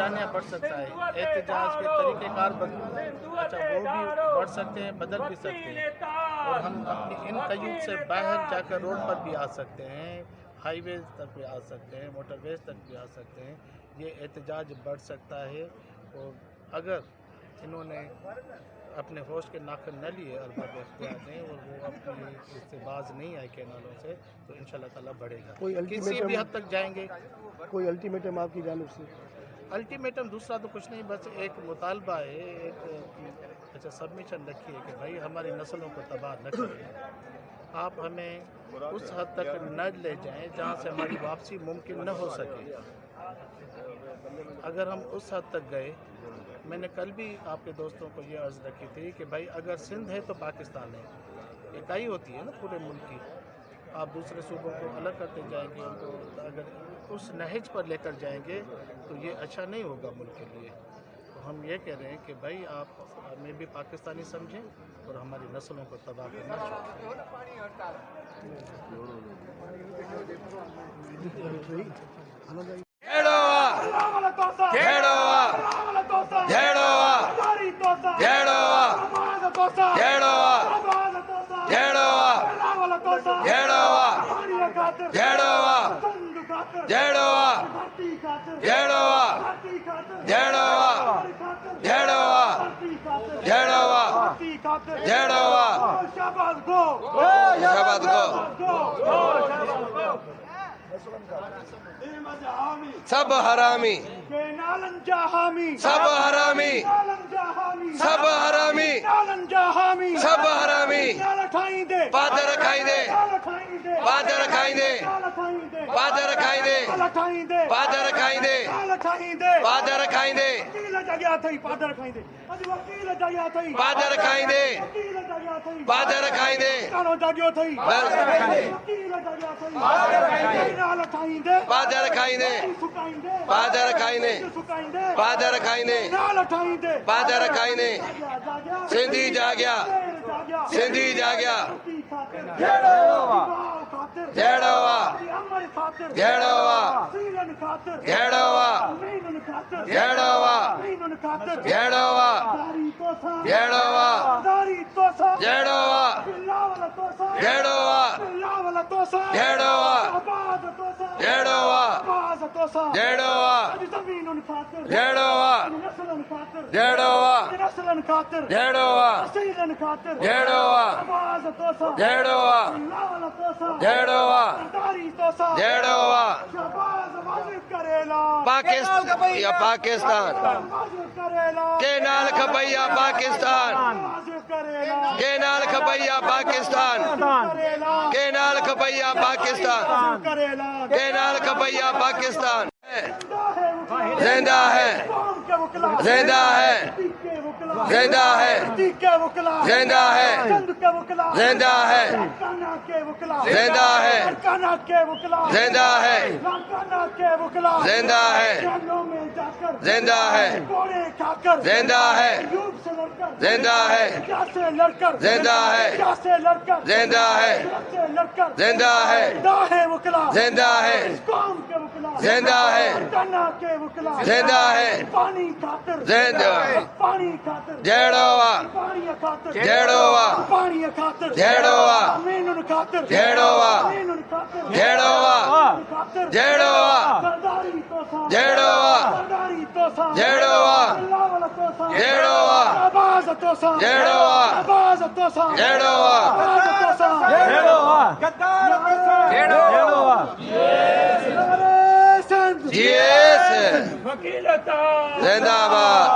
वीरानिया बढ़ सकता है, एहतजाज के तरीक़ेकार वो भी बढ़ सकते हैं, बदल भी सकते हैं, और हम अपनी इन क़यूद से बाहर जाकर रोड पर भी आ सकते हैं, हाईवेज तक भी आ सकते हैं, मोटरवेज तक भी आ सकते हैं। ये एहतजाज बढ़ सकता है, और अगर इन्होंने अपने होश के नाखन न लिए अरबाब इख्तियार ने, और वो अपनी इससे बाज नहीं आए कैनालों से, तो इंशाल्लाह ताला बढ़ेगा। किसी भी हद तक जाएंगे। कोई अल्टीमेटम आपकी जानिब से? अल्टीमेटम दूसरा तो कुछ नहीं, बस एक मुतालबा है, एक सबमिशन रखी है कि भाई हमारी नस्लों को तबाह न करें, आप हमें उस हद तक न ले जाएं जहाँ से हमारी वापसी मुमकिन न हो सके। अगर हम उस हद तक गए, मैंने कल भी आपके दोस्तों को ये अर्ज़ रखी थी कि भाई अगर सिंध है तो पाकिस्तान है, इकाई होती है ना पूरे मुल्क की। आप दूसरे सूबों को अलग करते जाएंगे, उनको अगर उस नहज पर लेकर जाएंगे तो ये अच्छा नहीं होगा मुल्क के लिए। तो हम ये कह रहे हैं कि भाई आप हमें भी पाकिस्तानी समझें और हमारी नस्लों को तबाह करना छोड़ें। सब हरामी, सब हरामी, सब हरामी, सब हरामी, पादर खाइंदे, पादर खाइंदे, पादर खाइंदे, पादर खाइंदे, पादर खाइंदे, पादर खाइंदे, पादर खाइंदे, पादर खाइंदे, पादर खाइंदे, पादर खाइंदे, पादर खाइंदे, पादर खाइंदे, सिंधी जाग्या, सिंधी जाग्या, जेड़ोवा, जेड़ोवा, जेड़ोवा, जेड़ोवा, जेड़ोवा, जेड़ोवा, जेड़ोवा, जेड़ोवा, जेड़ोवा, जेड़ोवा, जेड़ोवा, जेड़ोवा, जेड़ोवा, जेड़ोवा, जेड़ोवा, जेड़ोवा, जेड़ोवा, जेड़ोवा, जेड़ोवा, पाकिस्तान या पाकिस्तान के नाल खपैया पाकिस्तान, के नाल खपैया पाकिस्तान, के नाल खपैया पाकिस्तान, के नाल खपैया पाकिस्तान जिंदा है, जिंदा है, जिंदा है, जिंदा है, जिंदा है, जिंदा है, जिंदा है, जिंदा है, जिंदा है, जिंदा है, जिंदा है, जिंदा है, जिंदा है, जिंदा है, जिंदा है, जिंदा है, जिंदा है, जिंदा है, जेड़ोवा, जेड़ोवा, जेड़ोवा, जेड़ोवा, जेड़ोवा, जेड़ोवा, जेड़ोवा, जेड़ोवा, जेड़ोवा, जेड़ोवा, जेड़ोवा, जेड़ोवा, जिंदाबाद।